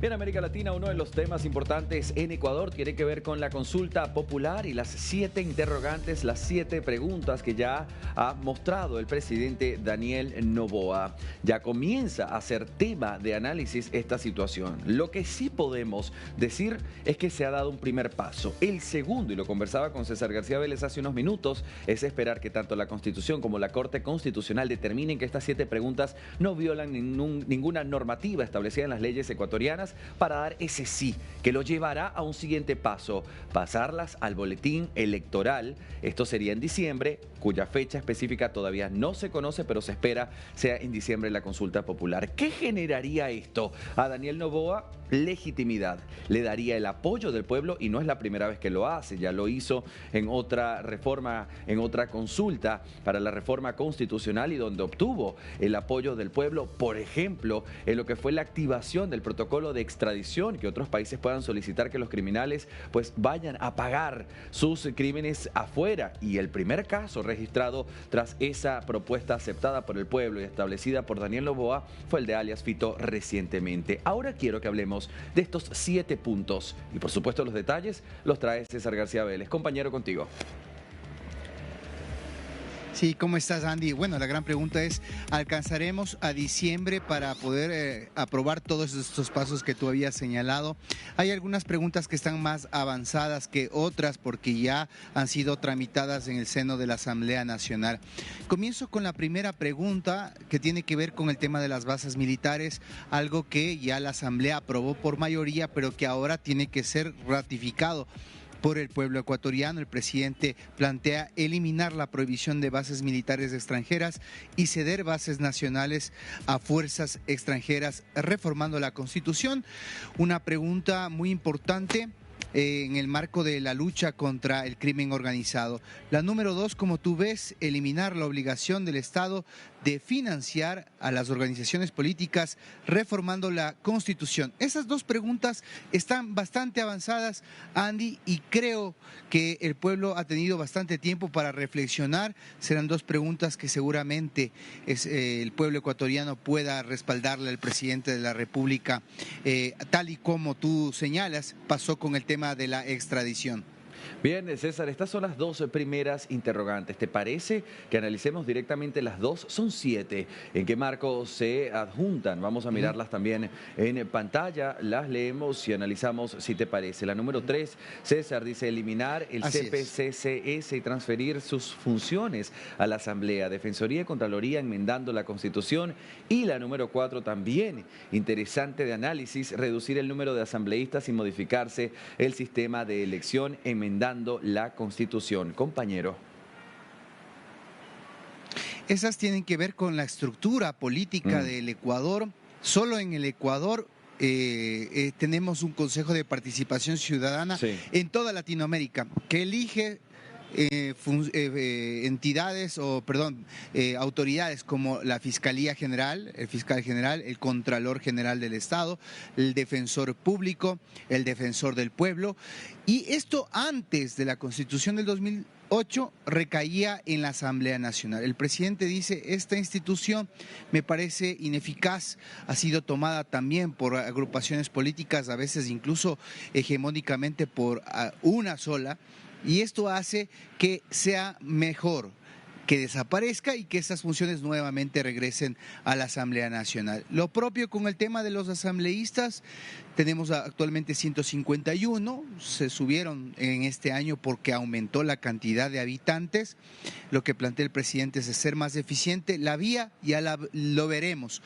En América Latina, uno de los temas importantes en Ecuador tiene que ver con la consulta popular y las 7 interrogantes, las 7 preguntas que ya ha mostrado el presidente Daniel Noboa. Ya comienza a ser tema de análisis esta situación. Lo que sí podemos decir es que se ha dado un primer paso. El segundo, y lo conversaba con César García Vélez hace unos minutos, es esperar que tanto la Constitución como la Corte Constitucional determinen que estas 7 preguntas no violan ninguna normativa establecida en las leyes ecuatorianas para dar ese sí, que lo llevará a un siguiente paso, pasarlas al boletín electoral. Esto sería en diciembre, cuya fecha específica todavía no se conoce, pero se espera sea en diciembre la consulta popular. ¿Qué generaría esto? A Daniel Noboa, legitimidad. Le daría el apoyo del pueblo y no es la primera vez que lo hace, ya lo hizo en otra reforma, en otra consulta para la reforma constitucional y donde obtuvo el apoyo del pueblo, por ejemplo, en lo que fue la activación del protocolo de extradición, que otros países puedan solicitar que los criminales pues vayan a pagar sus crímenes afuera. Y el primer caso registrado tras esa propuesta aceptada por el pueblo y establecida por Daniel Noboa fue el de alias Fito recientemente. Ahora quiero que hablemos de estos 7 puntos y por supuesto los detalles los trae César García Vélez. Compañero, contigo. Sí, ¿cómo estás, Andy? Bueno, la gran pregunta es, ¿alcanzaremos a diciembre para poder aprobar todos estos pasos que tú habías señalado? Hay algunas preguntas que están más avanzadas que otras porque ya han sido tramitadas en el seno de la Asamblea Nacional. Comienzo con la primera pregunta que tiene que ver con el tema de las bases militares, algo que ya la Asamblea aprobó por mayoría, pero que ahora tiene que ser ratificado por el pueblo ecuatoriano. El presidente plantea eliminar la prohibición de bases militares extranjeras y ceder bases nacionales a fuerzas extranjeras, reformando la Constitución. Una pregunta muy importante en el marco de la lucha contra el crimen organizado. La número 2, como tú ves, eliminar la obligación del Estado de financiar a las organizaciones políticas, reformando la Constitución. Esas 2 preguntas están bastante avanzadas, Andy, y creo que el pueblo ha tenido bastante tiempo para reflexionar. Serán 2 preguntas que seguramente el pueblo ecuatoriano pueda respaldarle al presidente de la República, tal y como tú señalas, pasó con el tema de la extradición. Bien, César, estas son las 2 primeras interrogantes. ¿Te parece que analicemos directamente las 2? Son 7. ¿En qué marco se adjuntan? Vamos a mirarlas también en pantalla, las leemos y analizamos si te parece. La número 3, César, dice eliminar el CPCCS y transferir sus funciones a la Asamblea, Defensoría y Contraloría, enmendando la Constitución. Y la número 4 también, interesante de análisis, reducir el número de asambleístas y modificarse el sistema de elección, enmendando la Constitución. Compañero. Esas tienen que ver con la estructura política del Ecuador. Solo en el Ecuador tenemos un Consejo de Participación Ciudadana en toda Latinoamérica que elige autoridades como la Fiscalía General, el Fiscal General, el Contralor General del Estado, el Defensor Público, el Defensor del Pueblo, y esto antes de la Constitución del 2008 recaía en la Asamblea Nacional. El presidente dice, esta institución me parece ineficaz, ha sido tomada también por agrupaciones políticas, a veces incluso hegemónicamente por una sola, y esto hace que sea mejor que desaparezca y que esas funciones nuevamente regresen a la Asamblea Nacional. Lo propio con el tema de los asambleístas, tenemos actualmente 151, se subieron en este año porque aumentó la cantidad de habitantes. Lo que plantea el presidente es ser más eficiente. La vía ya lo veremos.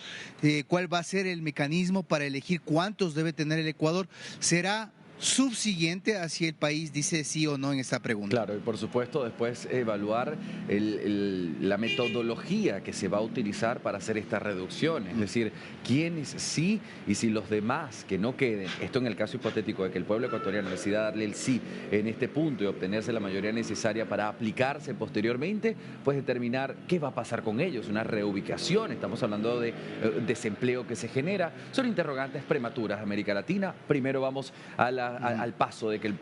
¿Cuál va a ser el mecanismo para elegir cuántos debe tener el Ecuador? Será subsiguiente a si el país dice sí o no en esta pregunta. Claro, y por supuesto después evaluar la metodología que se va a utilizar para hacer esta reducción, es decir, quiénes sí y si los demás que no queden, esto en el caso hipotético de que el pueblo ecuatoriano decida darle el sí en este punto y obtenerse la mayoría necesaria para aplicarse posteriormente, pues determinar qué va a pasar con ellos, una reubicación, estamos hablando de desempleo que se genera, son interrogantes prematuras de América Latina. Primero vamos a la al paso de que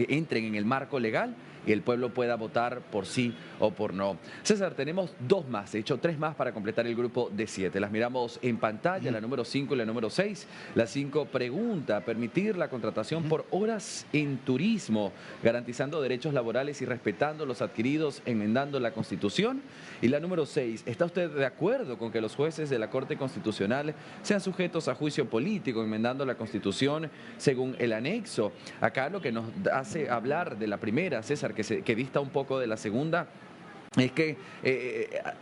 entren en el marco legal y el pueblo pueda votar por sí o por no. César, tenemos 2 más, de hecho 3 más para completar el grupo de 7. Las miramos en pantalla, la número 5 y la número 6. La 5 pregunta: permitir la contratación por horas en turismo, garantizando derechos laborales y respetando los adquiridos, enmendando la Constitución. Y la número 6, ¿está usted de acuerdo con que los jueces de la Corte Constitucional sean sujetos a juicio político, enmendando la Constitución según el anexo? Acá lo que nos hace hablar de la primera, César, que dista un poco de la segunda, es que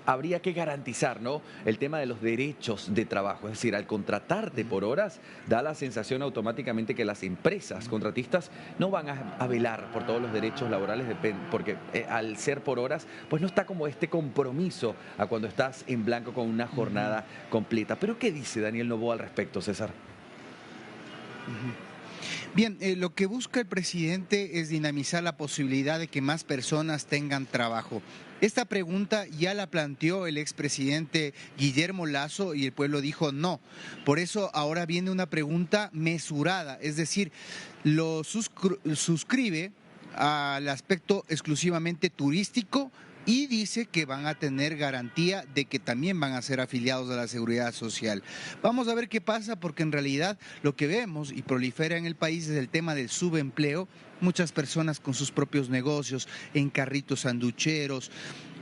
habría que garantizar, ¿no?, el tema de los derechos de trabajo. Es decir, al contratarte por horas, da la sensación automáticamente que las empresas contratistas no van a velar por todos los derechos laborales, porque al ser por horas, pues no está como este compromiso a cuando estás en blanco con una jornada completa. Pero ¿qué dice Daniel Noboa al respecto, César? Bien, lo que busca el presidente es dinamizar la posibilidad de que más personas tengan trabajo. Esta pregunta ya la planteó el expresidente Guillermo Lasso y el pueblo dijo no. Por eso ahora viene una pregunta mesurada, es decir, lo suscribe al aspecto exclusivamente turístico y dice que van a tener garantía de que también van a ser afiliados a la Seguridad Social. Vamos a ver qué pasa, porque en realidad lo que vemos y prolifera en el país es el tema del subempleo. Muchas personas con sus propios negocios, en carritos sanducheros,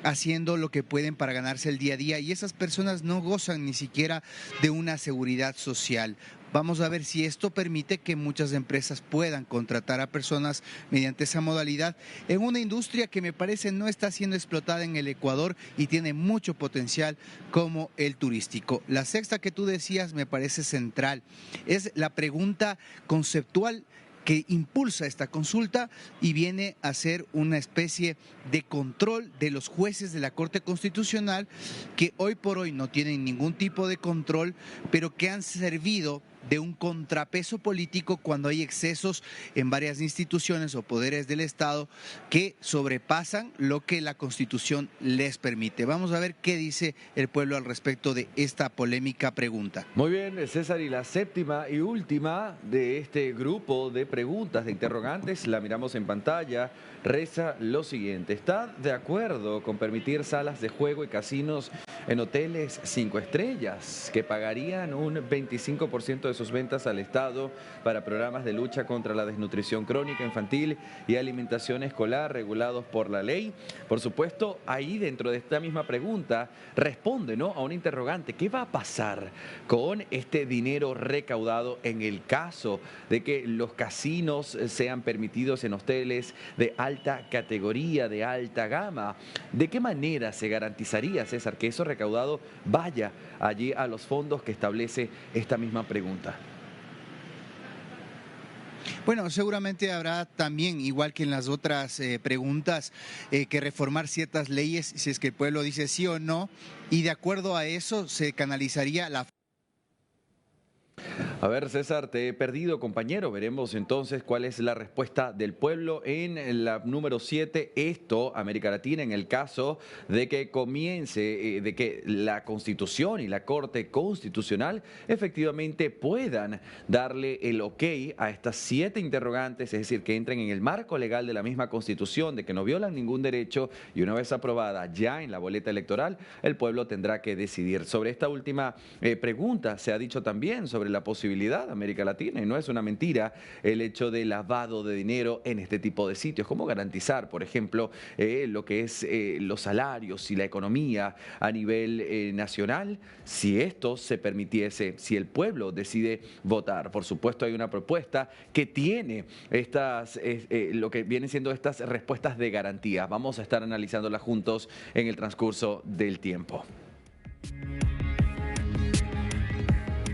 haciendo lo que pueden para ganarse el día a día, y esas personas no gozan ni siquiera de una seguridad social. Vamos a ver si esto permite que muchas empresas puedan contratar a personas mediante esa modalidad en una industria que me parece no está siendo explotada en el Ecuador y tiene mucho potencial, como el turístico. La sexta que tú decías me parece central. Es la pregunta conceptual que impulsa esta consulta y viene a ser una especie de control de los jueces de la Corte Constitucional, que hoy por hoy no tienen ningún tipo de control, pero que han servido de un contrapeso político cuando hay excesos en varias instituciones o poderes del Estado que sobrepasan lo que la Constitución les permite. Vamos a ver qué dice el pueblo al respecto de esta polémica pregunta. Muy bien, César, y la séptima y última de este grupo de preguntas, de interrogantes, la miramos en pantalla, reza lo siguiente: ¿está de acuerdo con permitir salas de juego y casinos en hoteles 5 estrellas que pagarían un 25% de sus ventas al Estado para programas de lucha contra la desnutrición crónica infantil y alimentación escolar regulados por la ley? Por supuesto, ahí dentro de esta misma pregunta responde, ¿no?, a un interrogante: ¿qué va a pasar con este dinero recaudado en el caso de que los casinos sean permitidos en hoteles de alta categoría, de alta gama? ¿De qué manera se garantizaría, César, que eso recaudado vaya allí a los fondos que establece esta misma pregunta? Bueno, seguramente habrá también, igual que en las otras preguntas, que reformar ciertas leyes, si es que el pueblo dice sí o no, y de acuerdo a eso se canalizaría la... A ver, César, te he perdido, compañero. Veremos entonces cuál es la respuesta del pueblo en la número 7. Esto, América Latina, en el caso de que comience, de que la Constitución y la Corte Constitucional efectivamente puedan darle el ok a estas 7 interrogantes, es decir, que entren en el marco legal de la misma Constitución, de que no violan ningún derecho, y una vez aprobada ya en la boleta electoral, el pueblo tendrá que decidir. Sobre esta última pregunta se ha dicho también sobre la posibilidad de América Latina, y no es una mentira, el hecho de lavado de dinero en este tipo de sitios. ¿Cómo garantizar, por ejemplo, lo que es los salarios y la economía a nivel nacional si esto se permitiese, si el pueblo decide votar? Por supuesto, hay una propuesta que tiene lo que vienen siendo estas respuestas de garantía. Vamos a estar analizándolas juntos en el transcurso del tiempo.